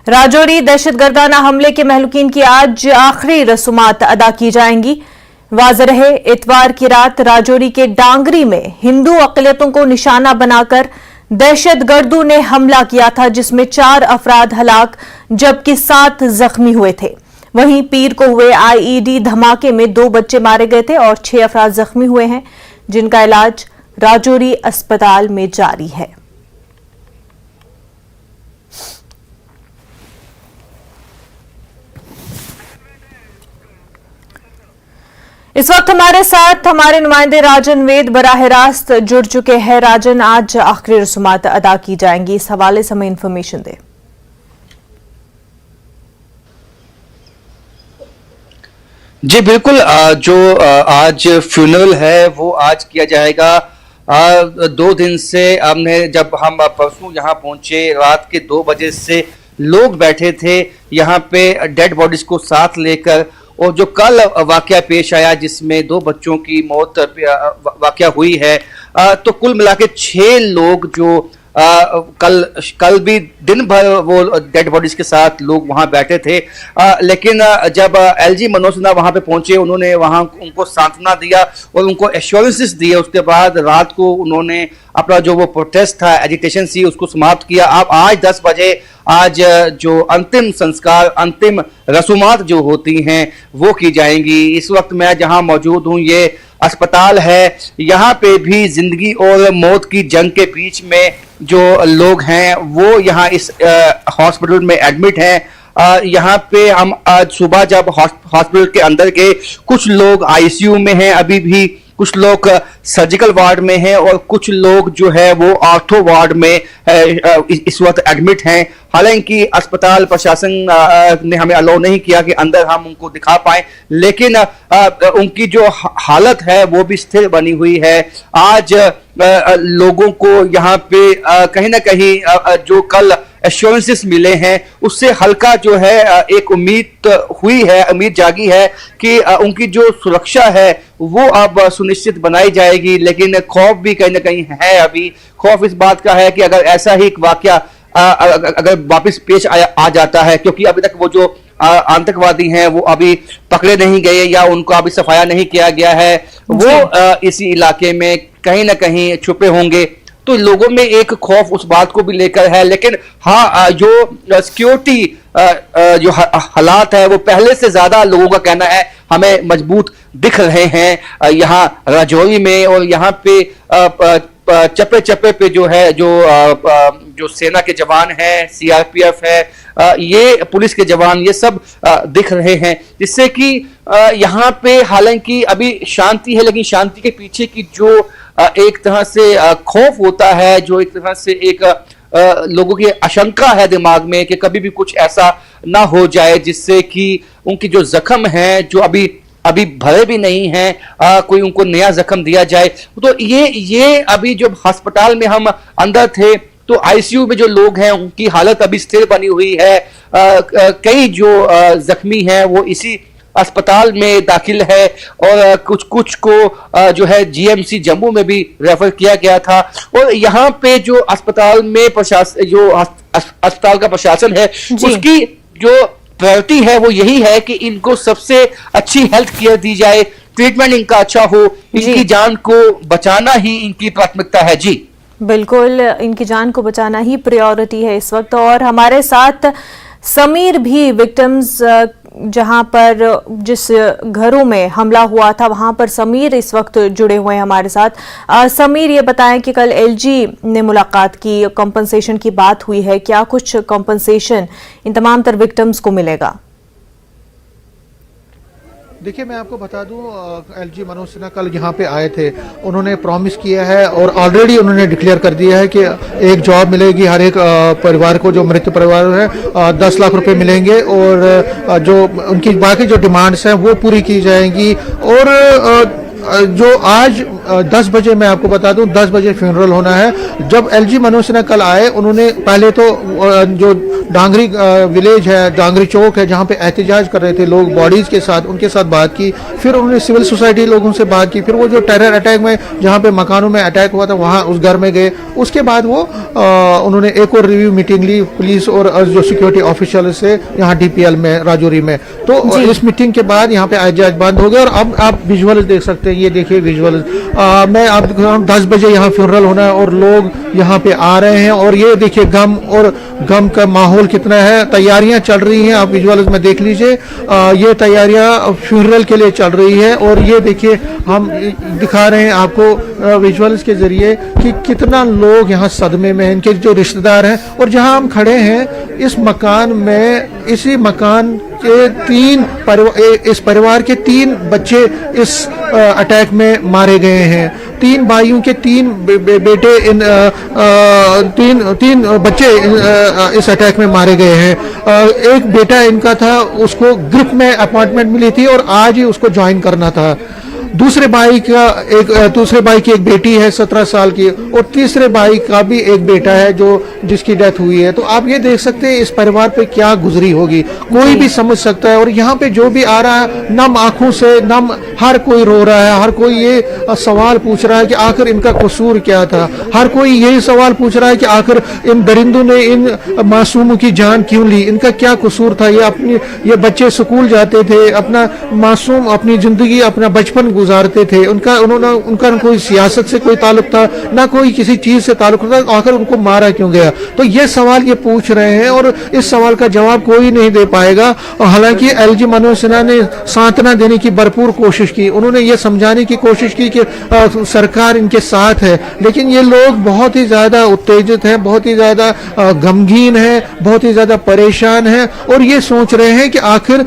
राजौरी दहशतगर्दाना हमले के महलूकीन की आज आखिरी रसूमात अदा की जाएंगी। वाज़ रहे इतवार की रात राजौरी के डांगरी में हिंदू अक़लियतों को निशाना बनाकर दहशतगर्दों ने हमला किया था, जिसमें 4 अफराद हलाक जबकि 7 जख्मी हुए थे। वहीं पीर को हुए आईईडी धमाके में 2 बच्चे मारे गए थे और 6 अफराद जख्मी हुए हैं, जिनका इलाज राजौरी अस्पताल में जारी है। इस वक्त हमारे साथ हमारे नुमाइंदे राजन वेद बराह रास्त जुड़ चुके हैं। राजन, आज आखिरी रसूमात अदा की जाएंगी, इस हवाले से हमें इंफॉर्मेशन दे। जी बिल्कुल, जो आज फ्यूनरल है वो आज किया जाएगा। 2 दिन से जब हम परसों यहाँ पहुंचे, रात के 2 बजे से लोग बैठे थे यहाँ पे डेड बॉडीज को साथ लेकर, और जो कल वाकया पेश आया जिसमें 2 बच्चों की मौत वाकया हुई है, तो कुल मिला के 6 लोग जो कल भी दिन भर वो डेड बॉडीज के साथ लोग वहां बैठे थे, लेकिन जब एलजी मनोज सिन्हा वहां पे पहुंचे, उन्होंने वहां उनको सांत्वना दिया और उनको एश्योरेंसेस दिए। उसके बाद रात को उन्होंने अपना जो वो प्रोटेस्ट था, एजिटेशन सी, उसको समाप्त किया। अब आज 10 बजे आज जो अंतिम संस्कार, अंतिम रसूमात जो होती हैं वो की जाएंगी। इस वक्त मैं जहां मौजूद हूं, ये अस्पताल है। यहाँ पे भी जिंदगी और मौत की जंग के बीच में जो लोग हैं वो यहाँ इस हॉस्पिटल में एडमिट हैं। यहाँ पे हम आज सुबह जब हॉस्पिटल के अंदर गए, कुछ लोग आईसीयू में हैं अभी भी, कुछ लोग सर्जिकल वार्ड में हैं और कुछ लोग जो है वो ऑर्थो वार्ड में इस वक्त एडमिट हैं। हालांकि अस्पताल प्रशासन ने हमें अलाउ नहीं किया कि अंदर हम उनको दिखा पाए, लेकिन उनकी जो हालत है वो भी स्थिर बनी हुई है। आज लोगों को यहाँ पे कहीं ना कहीं जो कल एश्योरेंसेस मिले हैं उससे हल्का जो है एक उम्मीद हुई है, उम्मीद जागी है कि उनकी जो सुरक्षा है वो अब सुनिश्चित बनाई जाएगी। लेकिन खौफ भी कहीं ना कहीं है। अभी खौफ इस बात का है कि अगर ऐसा ही एक वाकया अगर वापस पेश आ जाता है, क्योंकि अभी तक वो जो आतंकवादी हैं वो अभी पकड़े नहीं गए या उनको अभी सफाया नहीं किया गया है, वो इसी इलाके में कहीं ना कहीं छुपे होंगे, तो लोगों में एक खौफ उस बात को भी लेकर है। लेकिन हाँ, जो सिक्योरिटी जो हालात है वो पहले से ज्यादा लोगों का कहना है हमें मजबूत दिख रहे हैं यहाँ राजौरी में। और यहाँ पे चप्पे चप्पे पे जो है जो सेना के जवान हैं, सीआरपीएफ है, ये पुलिस के जवान, ये सब दिख रहे हैं, जिससे कि यहाँ पे हालांकि अभी शांति है, लेकिन शांति के पीछे की जो एक तरह से खौफ होता है, जो एक तरह से एक लोगों की आशंका है दिमाग में कि कभी भी कुछ ऐसा ना हो जाए जिससे कि उनकी जो जख्म है जो अभी भरे भी नहीं हैं, कोई उनको नया जख्म दिया जाए। तो ये अभी जब अस्पताल में हम अंदर थे तो आईसीयू में जो लोग हैं उनकी हालत अभी स्थिर बनी हुई है। कई जो जख्मी हैं वो इसी अस्पताल में दाखिल है और कुछ को जो है जीएमसी जम्मू में भी रेफर किया गया था। और यहाँ पे जो अस्पताल में अस्पताल का प्रशासन है उसकी जो प्रायोरिटी है वो यही है कि इनको सबसे अच्छी हेल्थ केयर दी जाए, ट्रीटमेंट इनका अच्छा हो, इनकी जान को बचाना ही इनकी प्राथमिकता है। जी बिल्कुल, इनकी जान को बचाना ही प्रायोरिटी है इस वक्त। और हमारे साथ समीर भी विक्टिम्स, जहां पर जिस घरों में हमला हुआ था वहां पर समीर इस वक्त जुड़े हुए हैं हमारे साथ। समीर, ये बताएं कि कल एलजी ने मुलाकात की, कॉम्पनसेशन की बात हुई है, क्या कुछ कॉम्पनसेशन इन तमाम तर विक्टिम्स को मिलेगा? देखिए, मैं आपको बता दूं, एलजी मनोज सिन्हा कल यहाँ पे आए थे, उन्होंने प्रॉमिस किया है और ऑलरेडी उन्होंने डिक्लेयर कर दिया है कि एक जॉब मिलेगी हर एक परिवार को, जो मृत परिवार है 10 लाख रुपए मिलेंगे और जो उनकी बाकी जो डिमांड्स हैं वो पूरी की जाएंगी। और जो आज 10 बजे, मैं आपको बता दूं 10 बजे फ्यूनरल होना है। जब एलजी मनोज सिन्हा कल आए, उन्होंने पहले तो जो डांगरी विलेज है, डांगरी चौक है, जहां पे एहतजाज कर रहे थे लोग बॉडीज के साथ, उनके साथ बात की। फिर उन्होंने सिविल सोसाइटी लोगों से बात की। फिर वो जो टेरर अटैक में जहां पे मकानों में अटैक हुआ था, वहां उस घर में गए। उसके बाद वो उन्होंने एक और रिव्यू मीटिंग ली पुलिस और जो सिक्योरिटी ऑफिशियल से यहाँ डीपीएल में, राजौरी में। तो इस मीटिंग के बाद यहाँ पे एहतजाज बंद हो गया। और अब आप विजुअल देख सकते हैं, ये देखिए विजुअल। मैं आप 10 बजे यहाँ फ्यूनरल होना है और लोग यहाँ पे आ रहे हैं। और ये देखिए गम का माहौल कितना है, तैयारियां चल रही हैं। आप विजुअल्स में देख लीजिए, ये तैयारियां फ्यूनरल के लिए चल रही है। और ये देखिए हम दिखा रहे हैं आपको विजुअल्स के जरिए कि कितना लोग यहाँ सदमे में हैं, इनके जो रिश्तेदार हैं। और जहाँ हम खड़े हैं इस मकान में, इसी मकान के इस परिवार के 3 बच्चे इस अटैक में मारे गए हैं। 3 भाइयों के 3 बेटे, तीन बच्चे इस अटैक में मारे गए हैं। एक बेटा इनका था, उसको ग्रुप में अपॉइंटमेंट मिली थी और आज ही उसको ज्वाइन करना था। दूसरे भाई की एक बेटी है 17 साल की, और तीसरे भाई का भी एक बेटा है जिसकी डेथ हुई है। तो आप ये देख सकते हैं इस परिवार पे क्या गुजरी होगी, कोई भी समझ सकता है। और यहाँ पे जो भी आ रहा है, नम आंखों से हर कोई रो रहा है। हर कोई ये सवाल पूछ रहा है कि आखिर इनका कसूर क्या था। हर कोई यही सवाल पूछ रहा है कि आखिर इन दरिंदों ने इन मासूमों की जान क्यों ली, इनका क्या कसूर था। ये बच्चे स्कूल जाते थे, अपना मासूम अपनी जिंदगी, अपना बचपन गुजारते थे। उनका कोई सियासत से कोई ताल्लुक था, ना कोई किसी चीज से ताल्लुक था। आखिर उनको मारा क्यों गया? तो ये सवाल ये पूछ रहे हैं और इस सवाल का जवाब कोई नहीं दे पाएगा। और हालांकि एलजी मनोज सिन्हा ने सांत्वना देने की भरपूर कोशिश की, उन्होंने ये समझाने की कोशिश की कि सरकार इनके साथ है। लेकिन ये लोग बहुत ही ज्यादा उत्तेजित हैं, बहुत ही ज्यादा गमगीन है, बहुत ही ज्यादा परेशान है। और ये सोच रहे हैं कि आखिर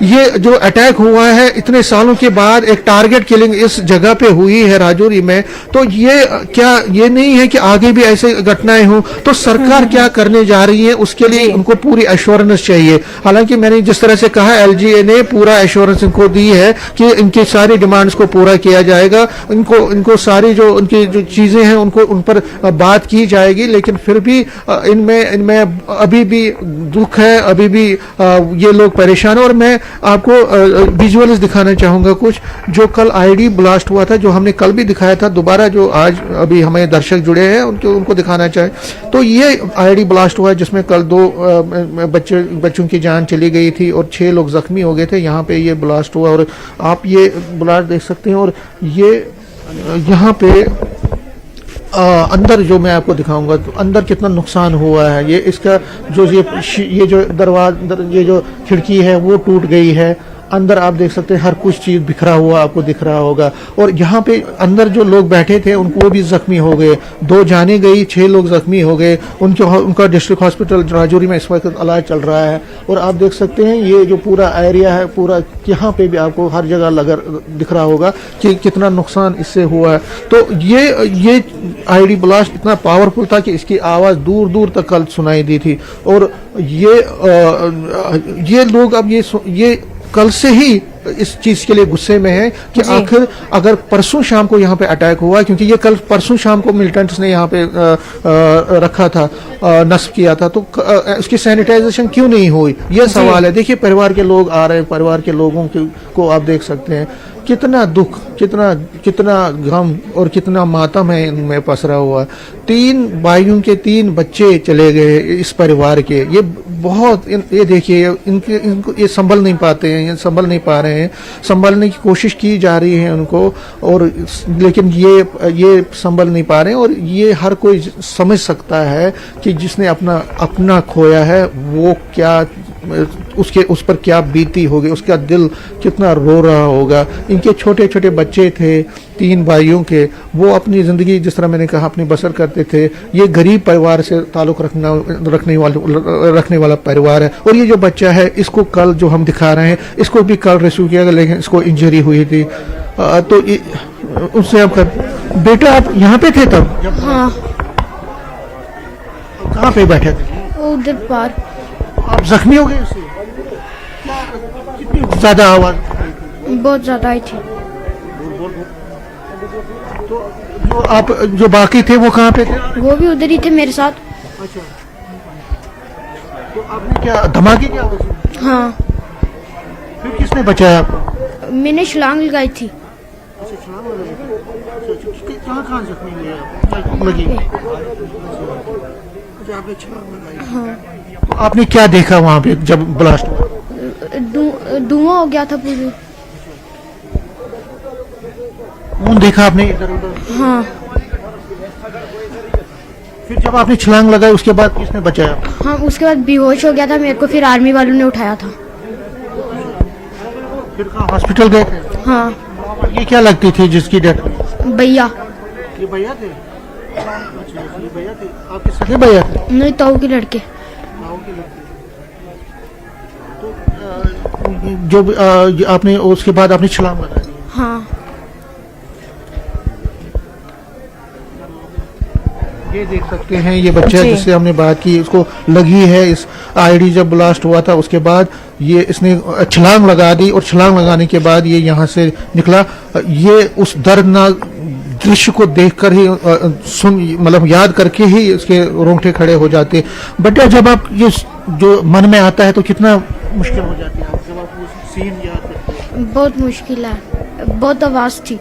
ये जो अटैक हुआ है इतने सालों के बाद, एक टारगेट किलिंग इस जगह पे हुई है राजौरी में, तो ये नहीं है कि आगे भी ऐसे घटनाएं हों। तो सरकार क्या करने जा रही है, उसके लिए उनको पूरी एश्योरेंस चाहिए। हालांकि मैंने जिस तरह से कहा, एलजीए ने पूरा एश्योरेंस इनको दी है कि इनकी सारी डिमांड्स को पूरा किया जाएगा। इनको सारी जो उनकी जो चीजें हैं उन पर बात की जाएगी। लेकिन फिर भी इनमें अभी भी दुख है, अभी भी ये लोग परेशान है। और मैं आपको विजुअल्स दिखाना चाहूंगा कुछ, जो कल आईडी ब्लास्ट हुआ था, जो हमने कल भी दिखाया था, दोबारा जो आज अभी हमें दर्शक जुड़े हैं उनको दिखाना चाहे तो ये आईडी ब्लास्ट हुआ है, जिसमें कल 2 बच्चों की जान चली गई थी और 6 लोग जख्मी हो गए थे। यहाँ पे ये ब्लास्ट हुआ और आप ये ब्लास्ट देख सकते हैं। और ये यहाँ पे अंदर जो मैं आपको दिखाऊंगा, तो अंदर कितना नुकसान हुआ है। ये इसका ये जो दरवाजा, ये जो खिड़की है वो टूट गई है। अंदर आप देख सकते हैं हर कुछ चीज बिखरा हुआ आपको दिख रहा होगा। और यहाँ पे अंदर जो लोग बैठे थे उनको भी जख्मी हो गए, 2 जाने गई, 6 लोग जख्मी हो गए। उनका डिस्ट्रिक्ट हॉस्पिटल राजौरी में इस वक्त इलाज चल रहा है। और आप देख सकते हैं ये जो पूरा एरिया है, पूरा यहाँ पे भी आपको हर जगह दिख रहा होगा कि कितना नुकसान इससे हुआ है। तो ये आईडी ब्लास्ट इतना पावरफुल था कि इसकी आवाज दूर दूर तक कल सुनाई दी थी। और ये लोग अब ये कल से ही इस चीज के लिए गुस्से में है कि आखिर अगर परसों शाम को यहाँ पे अटैक हुआ, क्योंकि ये कल परसों शाम को मिलिटेंट्स ने यहाँ पे रखा था, नस्ब किया था, तो उसकी सैनिटाइजेशन क्यों नहीं हुई, ये सवाल है। देखिए परिवार के लोग आ रहे हैं, परिवार के लोगों को आप देख सकते हैं कितना दुख, कितना गम और कितना मातम है इनमें पसरा हुआ। 3 भाइयों के 3 बच्चे चले गए इस परिवार के। ये बहुत, ये देखिए इनको ये संभल नहीं पाते हैं, ये संभल नहीं पा रहे हैं। संभलने की कोशिश की जा रही है उनको, और लेकिन ये संभल नहीं पा रहे हैं। और ये हर कोई समझ सकता है कि जिसने अपना खोया है वो क्या, उस पर क्या बीती होगी, उसका दिल कितना रो रहा होगा। इनके छोटे छोटे बच्चे थे 3 भाइयों के, वो अपनी जिंदगी जिस तरह मैंने कहा अपनी बसर करते थे। ये गरीब परिवार से ताल्लुक रखने वाला परिवार है। और ये जो बच्चा है, इसको कल जो हम दिखा रहे हैं, इसको भी कल रेस्क्यू किया गया, लेकिन इसको इंजरी हुई थी। तो उससे आप बेटा आप यहाँ पे थे तब? हाँ। कहाँ पे बैठे थे? उधर पार। आप जख्मी हो गए उससे? कितनी ज्यादा आवाज? बहुत ज्यादा आई थी। तो जो आप जो बाकी थे वो कहाँ पे थे? वो भी उधर ही थे मेरे साथ। अच्छा, तो आपने क्या धमाके की आवाज़ सुनी? हाँ, फिर किसने बचाया आपको? मैंने छलांग लगाई थी। अच्छा, छलांग लगाई थी। कहाँ जख्मी हुए आप? लगी? अच्छा, आपने छलांग लगाई। हाँ, तो आपने क्या देखा वहाँ पे जब ब्लास्ट हुआ? धुआं हो गया था पूरे। खून देखा आपने इधर उधर? हाँ, फिर जब आपने छलांग लगाई उसके बाद किसने बचाया? हाँ, उसके बाद बेहोश हो गया था, मेरे को फिर आर्मी वालों ने उठाया था। फिर कहाँ हॉस्पिटल गए थे? हाँ, ये क्या लगती थी जिसकी डेथ हुई? भैया। ये भैया थे? अच्छा, ये भैया थे, आपके सगे भैया थे? नहीं, ताऊ के लड़के। गाँव के लड़के। तो जो आपने उसके बाद आपने छलांग लगा दी? हाँ, ये देख सकते हैं, ये बच्चा जी। जिससे हमने बात की, इसको लगी है इस आईडी जब ब्लास्ट हुआ था उसके बाद ये इसने छलांग लगा दी और छलांग लगाने के बाद ये यहाँ से निकला। ये उस दर्दनाक दृश्य को देखकर ही मतलब याद करके ही इसके रोंगटे खड़े हो जाते। बेटा, जब आप ये जो मन में आता है तो कितना मुश्किल हो जाती है जब आप वो सीन याद करते हैं? बहुत मुश्किल है, बहुत आवाज़ थी।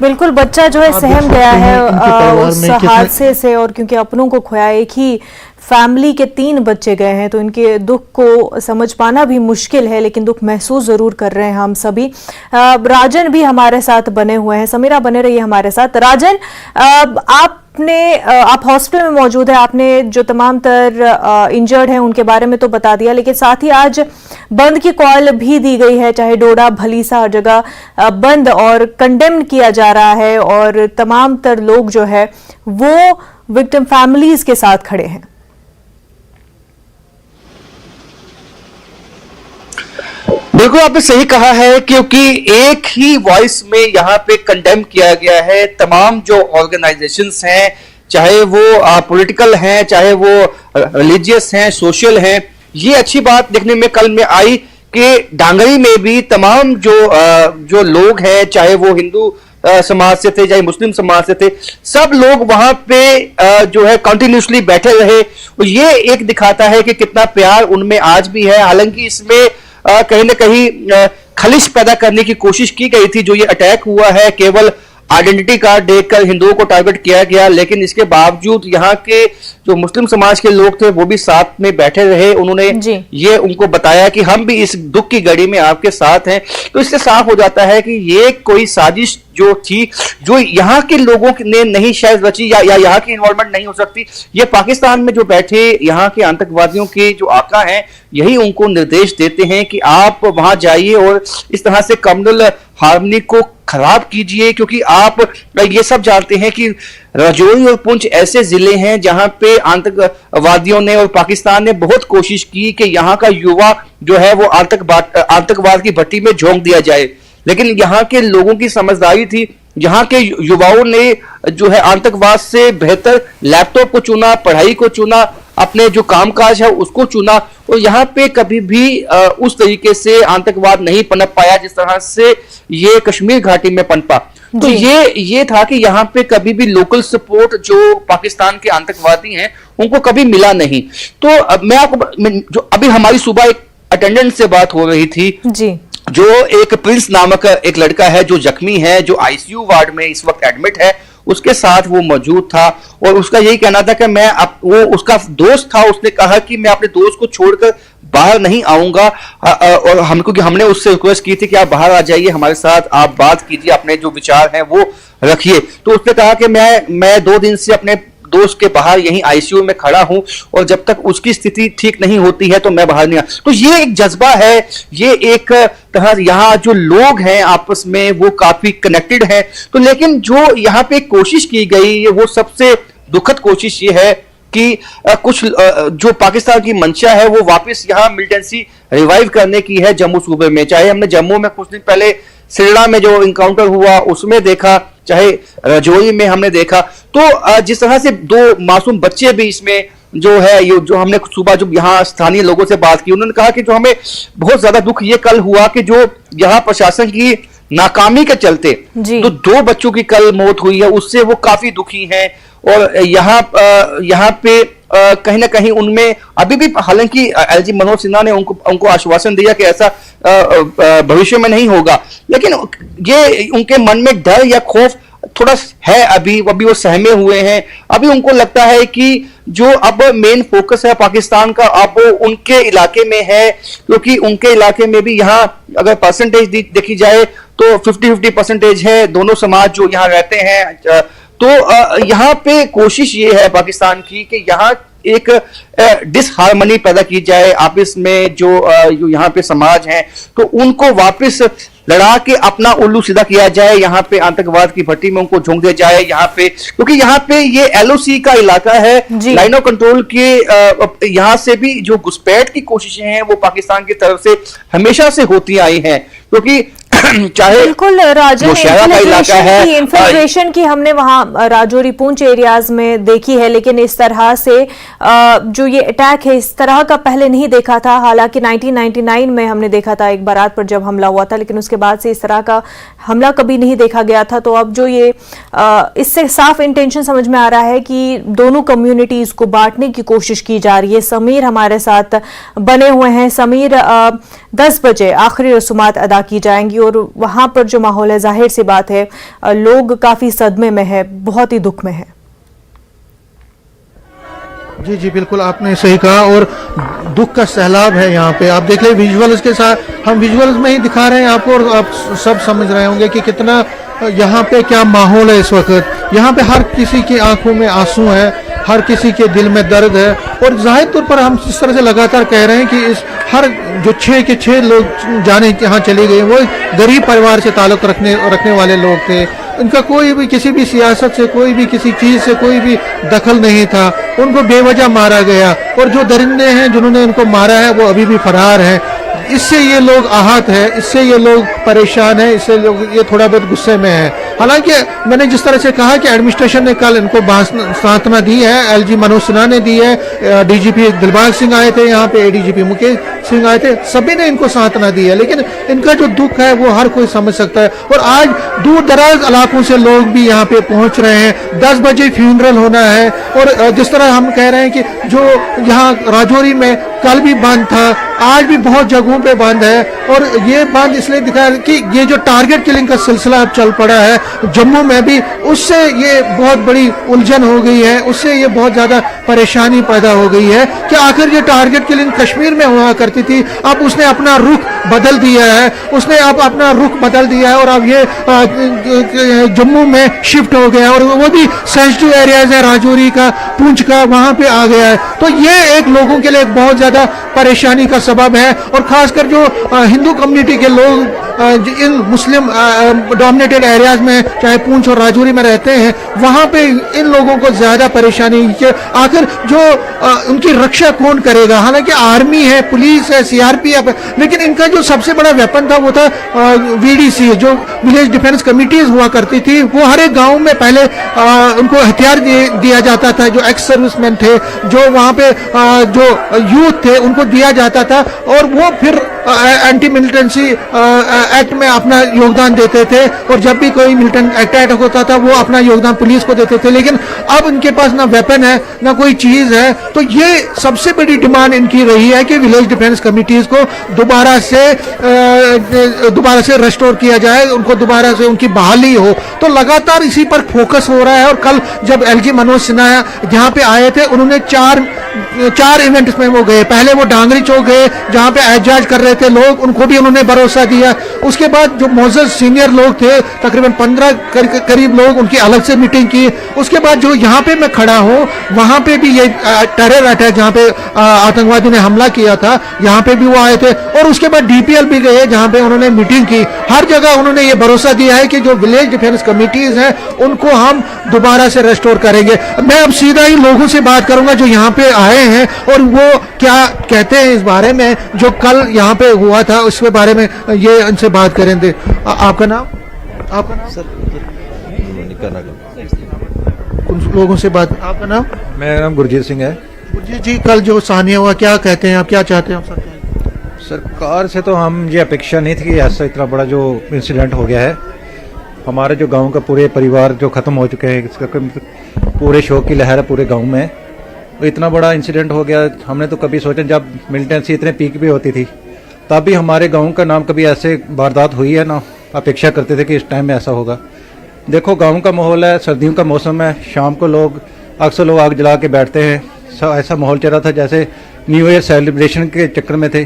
बिल्कुल, बच्चा जो है आप सहम देख गया सकते है हैं इनके परिवार उस में कितने- हादसे से, और क्योंकि अपनों को खोया, एक ही फैमिली के 3 बच्चे गए हैं, तो इनके दुख को समझ पाना भी मुश्किल है, लेकिन दुख महसूस जरूर कर रहे हैं हम सभी। राजन भी हमारे साथ बने हुए हैं। समीरा, बने रहिए हमारे साथ। राजन, आप हॉस्पिटल में मौजूद है, आपने जो तमाम तर इंजर्ड हैं उनके बारे में तो बता दिया, लेकिन साथ ही आज बंद की कॉल भी दी गई है, चाहे डोडा भलीसा हर जगह बंद और कंडेम्ड किया जा रहा है, और तमाम तर लोग जो है वो विक्टिम फैमिलीज के साथ खड़े हैं। बिल्कुल, आपने सही कहा है, क्योंकि एक ही वॉइस में यहाँ पे कंडेम किया गया है तमाम जो ऑर्गेनाइजेशंस हैं, चाहे वो पॉलिटिकल हैं, चाहे वो रिलीजियस हैं, सोशल हैं। ये अच्छी बात देखने में कल में आई कि डांगरी में भी तमाम जो लोग हैं, चाहे वो हिंदू समाज से थे, चाहे मुस्लिम समाज से थे, सब लोग वहां पे जो है कंटिन्यूसली बैठे रहे। और ये एक दिखाता है कि कितना प्यार उनमें आज भी है। हालांकि इसमें कहीं ना कहीं खलिश पैदा करने की कोशिश की गई थी। जो ये अटैक हुआ है, केवल आइडेंटिटी कार्ड देखकर हिंदुओं को टारगेट किया गया, लेकिन इसके बावजूद यहाँ के जो मुस्लिम समाज के लोग थे वो भी साथ में बैठे रहे। उन्होंने ये उनको बताया कि हम भी इस दुख की घड़ी में आपके साथ हैं। तो इससे साफ हो जाता है कि ये कोई साजिश जो थी, जो यहाँ के लोगों ने नहीं शायद रची, या यहाँ की इन्वॉल्वमेंट नहीं हो सकती। ये पाकिस्तान में जो बैठे यहाँ के आतंकवादियों के जो आका हैं, यही उनको निर्देश देते हैं कि आप वहां जाइए और इस तरह से कम्युनल हार्मनी को खराब कीजिए, क्योंकि आप ये सब जानते हैं कि राजौरी और पुंछ ऐसे जिले हैं जहां पे आतंकवादियों ने और पाकिस्तान ने बहुत कोशिश की कि यहाँ का युवा जो है वो आतंकवाद की भट्टी में झोंक दिया जाए। लेकिन यहाँ के लोगों की समझदारी थी, यहाँ के युवाओं ने जो है आतंकवाद से बेहतर लैपटॉप को चुना, पढ़ाई को चुना, अपने जो कामकाज है उसको चुना, और यहाँ पे कभी भी उस तरीके से आतंकवाद नहीं पनप पाया जिस तरह से ये कश्मीर घाटी में पनपा। तो ये था कि यहाँ पे कभी भी लोकल सपोर्ट जो पाकिस्तान के आतंकवादी हैं उनको कभी मिला नहीं। तो मैं आपको जो अभी हमारी सुबह एक अटेंडेंट से बात हो रही थी जी, जो एक प्रिंस नामक एक लड़का है जो जख्मी है, जो आईसीयू वार्ड में इस वक्त एडमिट है, उसके साथ वो मौजूद था और उसका यही कहना था कि वो उसका दोस्त था, उसने कहा कि मैं अपने दोस्त को छोड़कर बाहर नहीं आऊंगा, और क्योंकि हमने उससे रिक्वेस्ट की थी कि आप बाहर आ जाइए, हमारे साथ आप बात कीजिए, अपने जो विचार हैं वो रखिए। तो उसने कहा कि मैं 2 दिन से अपने दोस्त के बाहर यहीं आईसीयू में खड़ा हूं और जब तक उसकी स्थिति ठीक नहीं होती है तो मैं बाहर नहीं आ। तो ये एक जज्बा है, ये एक तरह यहाँ जो लोग हैं आपस में वो काफी कनेक्टेड हैं। तो लेकिन जो यहाँ पे कोशिश की गई वो सबसे दुखद कोशिश ये है कि कुछ जो पाकिस्तान की मंशा है वो वापस यहाँ मिलिटेंसी रिवाइव करने की है जम्मू सूबे में। चाहे हमने जम्मू में कुछ दिन पहले सिरड़ा में जो इनकाउंटर हुआ उसमें देखा, चाहे राजौरी में हमने देखा, तो जिस तरह से 2 मासूम बच्चे भी इसमें जो है ये जो हमने सुबह जो यहाँ स्थानीय लोगों से बात की, उन्होंने कहा कि जो हमें बहुत ज्यादा दुख ये कल हुआ कि जो यहाँ प्रशासन की नाकामी के चलते तो 2 बच्चों की कल मौत हुई है, उससे वो काफी दुखी हैं। और यहाँ पे कहीं ना कहीं उनमें अभी भी, हालांकि एलजी मनोज सिन्हा ने उनको आश्वासन दिया कि ऐसा भविष्य में नहीं होगा, लेकिन ये उनके मन में डर या खौफ थोड़ा है। अभी वो सहमे हुए हैं। अभी उनको लगता है कि जो अब मेन फोकस है पाकिस्तान का अब उनके इलाके में है, क्योंकि उनके इलाके में भी यहाँ अगर परसेंटेज देखी जाए तो 50-50% है, दोनों समाज जो यहाँ रहते हैं। तो यहाँ पे कोशिश ये है पाकिस्तान की कि यहाँ एक डिसहार्मनी पैदा की जाए आपस में, जो यहाँ पे समाज हैं तो उनको वापस लड़ा के अपना उल्लू सीधा किया जाए, यहाँ पे आतंकवाद की भट्टी में उनको झोंक दिया जाए यहाँ पे, क्योंकि यहाँ पे ये एलओसी का इलाका है, लाइन ऑफ कंट्रोल के यहाँ से भी जो घुसपैठ की कोशिशें हैं वो पाकिस्तान की तरफ से हमेशा से होती आई हैं, क्योंकि चाहे बिल्कुल राजन, इन्फिल्ट्रेशन की हमने वहां राजौरी पूंछ एरियाज में देखी है, लेकिन इस तरह से जो ये अटैक है इस तरह का पहले नहीं देखा था। हालांकि 1999 में हमने देखा था एक बारात पर जब हमला हुआ था, लेकिन उसके बाद से इस तरह का हमला कभी नहीं देखा गया था। तो अब जो ये इससे साफ इंटेंशन समझ में आ रहा है कि दोनों कम्युनिटीज को बांटने की कोशिश की जा रही है। समीर हमारे साथ बने हुए हैं। समीर, 10 बजे आखिरी रसूमात अदा की जाएंगी और वहां पर जो माहौल है, जाहिर सी बात है लोग काफी सदमे में है, बहुत ही दुख में है। जी जी बिल्कुल आपने सही कहा, और दुख का सैलाब है यहाँ पे। आप देख ले विजुअल्स के साथ, हम विजुअल्स में ही दिखा रहे हैं आपको और आप सब समझ रहे होंगे कि कितना यहाँ पे क्या माहौल है इस वक्त। यहाँ पे हर किसी की आंखों में आंसू है, हर किसी के दिल में दर्द है, और जाहिर तौर पर हम इस तरह से लगातार कह रहे हैं कि इस हर जो 6 के 6 लोग जाने यहाँ चले गए वो गरीब परिवार से ताल्लुक रखने वाले लोग थे। इनका कोई भी किसी भी सियासत से, कोई भी किसी चीज से कोई भी दखल नहीं था। उनको बेवजह मारा गया, और जो दरिंदे हैं जिन्होंने उनको मारा है वो अभी भी फरार है। इससे ये लोग आहत है, इससे ये लोग परेशान है, इससे लोग ये थोड़ा बहुत गुस्से में है। हालांकि मैंने जिस तरह से कहा कि एडमिनिस्ट्रेशन ने कल इनको सांत्वना दी है, एलजी मनोज सिन्हा ने दी है, डीजीपी दिलबाग सिंह आए थे यहाँ पे, एडीजीपी मुकेश सिंह आए थे, सभी ने इनको सांत्वना दी है। लेकिन इनका जो दुख है वो हर कोई समझ सकता है, और आज दूर दराज इलाकों से लोग भी यहाँ पे पहुंच रहे हैं। 10 बजे फ्यूनरल होना है, और जिस तरह हम कह रहे हैं कि जो यहाँ राजौरी में कल भी बंद था, आज भी बहुत जगहों पे बंद है, और ये बंद इसलिए दिखा कि ये जो टारगेट किलिंग का सिलसिला अब चल पड़ा है जम्मू में भी, उससे ये बहुत बड़ी उलझन हो गई है, उससे ये बहुत ज्यादा परेशानी पैदा हो गई है कि आखिर ये टारगेट किलिंग कश्मीर में हुआ करती थी, अब उसने अपना रुख बदल दिया है, उसने अब अपना रुख बदल दिया है, और अब ये जम्मू में शिफ्ट हो गया, और वो भी सेंसिटिव एरियाज है राजौरी का, पूंछ का, वहां पे आ गया है। तो ये एक लोगों के लिए बहुत ज्यादा परेशानी का सबब है, और खासकर जो हिंदू कम्युनिटी के लोग इन मुस्लिम डोमिनेटेड एरियाज में, चाहे पूंछ और राजौरी में रहते हैं, वहां पे इन लोगों को ज्यादा परेशानी है। आखिर जो उनकी रक्षा कौन करेगा? हालांकि आर्मी है, पुलिस है, सीआरपीएफ है, लेकिन इनका जो सबसे बड़ा वेपन था वो था वीडीसी, जो विलेज डिफेंस कमिटीज हुआ करती थी। वो हर एक गांव में पहले उनको हथियार दिया जाता था, जो एक्स सर्विसमैन थे, जो वहां पे जो यूथ थे उनको दिया जाता था, और वो फिर एंटी मिलिटेंसी एक्ट में अपना योगदान देते थे, और जब भी कोई मिलिटेंट अटैक होता था वो अपना योगदान पुलिस को देते थे। लेकिन अब इनके पास ना वेपन है, ना कोई चीज है। तो ये सबसे बड़ी डिमांड इनकी रही है कि विलेज डिफेंस कमिटीज को दोबारा से रेस्टोर किया जाए, उनको दोबारा से उनकी बहाली हो। तो लगातार इसी पर फोकस हो रहा है, और कल जब एलजी मनोज सिन्हा यहाँ पे आए थे, उन्होंने चार इवेंट्स में वो गए। पहले वो डांगरी चौक गए जहाँ पे एहतजाज कर रहे थे लोग, उनको भी उन्होंने भरोसा दिया। उसके बाद जो मौजूद सीनियर लोग थे, तकरीबन 15 करीब लोग, उनकी अलग से मीटिंग की। उसके बाद जो यहाँ पे मैं खड़ा हूँ, वहां पे भी ये टेरर अटैक जहाँ पे आतंकवादी ने हमला किया था, यहाँ पे भी वो आए थे। और उसके बाद डीपीएल भी गए जहाँ पे उन्होंने मीटिंग की। हर जगह उन्होंने ये भरोसा दिया है कि जो विलेज डिफेंस कमिटीज हैं उनको हम दोबारा से रेस्टोर करेंगे। मैं अब सीधा ही लोगों से बात करूंगा जो यहाँ पे आए हैं, और वो क्या कहते हैं इस बारे में जो कल यहाँ पे हुआ था, उसके बारे में ये इनसे बात करेंगे। आपका नाम? सर उन लोगों से बात। आपका नाम? मेरा नाम गुरजीत सिंह है। गुरजीत जी, कल जो सानिया हुआ, क्या कहते हैं आप, क्या चाहते हैं आप सरकार? सरकार से तो हम ये अपेक्षा नहीं थी कि ऐसा इतना बड़ा जो इंसिडेंट हो गया है। हमारे जो गांव का पूरे परिवार जो ख़त्म हो चुके हैं, इसका पूरे शोक की लहर है पूरे गांव में। तो इतना बड़ा इंसिडेंट हो गया, हमने तो कभी सोचा, जब मिलिटेंसी इतने पीक भी होती थी तब भी हमारे गांव का नाम कभी ऐसे वारदात हुई है ना अपेक्षा करते थे कि इस टाइम में ऐसा होगा। देखो गांव का माहौल है, सर्दियों का मौसम है, शाम को अक्सर लोग आग जला के बैठते हैं। ऐसा माहौल चल रहा था जैसे न्यू ईयर सेलिब्रेशन के चक्कर में थे।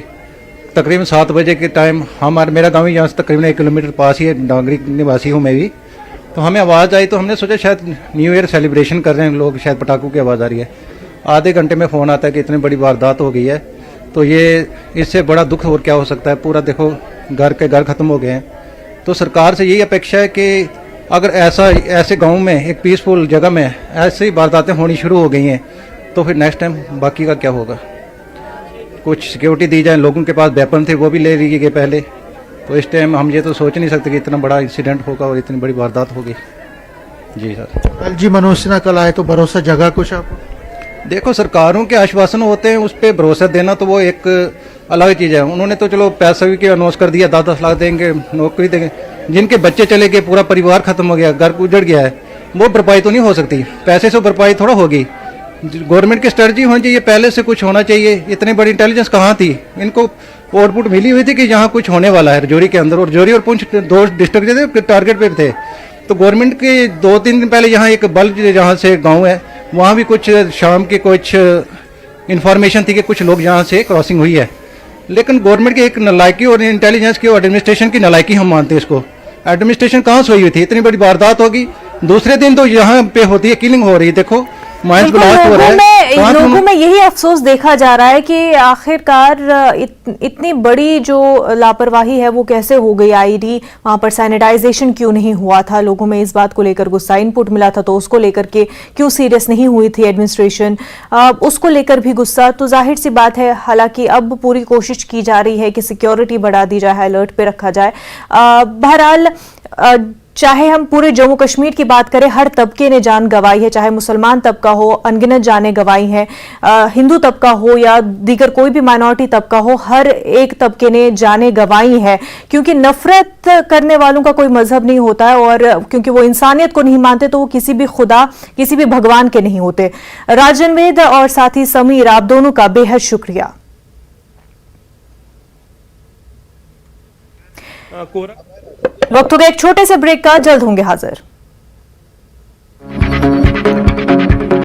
तकरीबन 7 बजे के टाइम मेरा गांव ही यहाँ से तकरीबन 1 किलोमीटर पास ही है, डांगरी निवासी हूँ मैं भी। तो हमें आवाज़ आई तो हमने सोचा शायद न्यू ईयर सेलिब्रेशन कर रहे हैं लोग, शायद पटाखों की आवाज़ आ रही है। आधे घंटे में फ़ोन आता है कि इतनी बड़ी वारदात हो गई है। तो ये इससे बड़ा दुख और क्या हो सकता है। पूरा देखो घर के घर ख़त्म हो गए हैं। तो सरकार से यही अपेक्षा है कि अगर ऐसे गाँव में एक पीसफुल जगह में ऐसी वारदातें होनी शुरू हो गई हैं तो फिर नेक्स्ट टाइम बाकी का क्या होगा। कुछ सिक्योरिटी दी जाए, लोगों के पास वेपन थे वो भी ले ली गए पहले। तो इस टाइम हम ये तो सोच नहीं सकते कि इतना बड़ा इंसिडेंट होगा और इतनी बड़ी वारदात होगी। जी सर। एलजी मनोज सिन्हा कल आए तो भरोसा जगा कुछ आप? देखो सरकारों के आश्वासन होते हैं, उस पर भरोसा देना तो वो एक अलग चीज़ है। उन्होंने तो चलो पैसा भी अनाउंस कर दिया, 10-10 लाख देंगे, नौकरी देंगे। जिनके बच्चे चले गए, पूरा परिवार खत्म हो गया, घर उजड़ गया है, वो भरपाई तो नहीं हो सकती। पैसे से भरपाई थोड़ा होगी। गवर्नमेंट की स्ट्रेटजी होनी चाहिए, पहले से कुछ होना चाहिए। इतनी बड़ी इंटेलिजेंस कहाँ थी? इनको आउटपुट मिली हुई थी कि यहाँ कुछ होने वाला है रजौरी के अंदर, और रजौरी और पुंछ 2 डिस्ट्रिक्ट जो थे टारगेट पे थे। तो गवर्नमेंट के 2-3 दिन पहले यहाँ एक बल्ब जहाँ से गाँव है वहाँ भी कुछ शाम की कुछ इन्फॉर्मेशन थी कि कुछ लोग यहाँ से क्रॉसिंग हुई है। लेकिन गवर्नमेंट की एक नलायकी और इंटेलिजेंस की और एडमिनिस्ट्रेशन की नलायकी हम मानते हैं इसको। एडमिनिस्ट्रेशन कहाँ सोई हुई थी? इतनी बड़ी वारदात होगी, दूसरे दिन तो यहाँ पे होती है, किलिंग हो रही है। देखो माइंस ब्लास्ट हो रहा है। लोगों में यही अफसोस देखा जा रहा है कि आखिरकार इतनी बड़ी जो लापरवाही है वो कैसे हो गई। आईडी वहां पर सैनिटाइजेशन क्यों नहीं हुआ था? लोगों में इस बात को लेकर गुस्सा, इनपुट मिला था तो उसको लेकर के क्यों सीरियस नहीं हुई थी एडमिनिस्ट्रेशन, उसको लेकर भी गुस्सा। तो जाहिर सी बात है, हालांकि अब पूरी कोशिश की जा रही है कि सिक्योरिटी बढ़ा दी जाए, अलर्ट पे रखा जाए। बहरहाल चाहे हम पूरे जम्मू कश्मीर की बात करें, हर तबके ने जान गंवाई है, चाहे मुसलमान तबका हो, अनगिनत जानें गंवाई हैं, हिंदू तबका हो या दीगर कोई भी माइनॉरिटी तबका हो, हर एक तबके ने जानें गंवाई है। क्योंकि नफरत करने वालों का कोई मजहब नहीं होता है, और क्योंकि वो इंसानियत को नहीं मानते तो वो किसी भी खुदा, किसी भी भगवान के नहीं होते। राजन वेद और साथी समीर, आप दोनों का बेहद शुक्रिया। वक्त हो गया एक छोटे से ब्रेक का, जल्द होंगे हाजिर।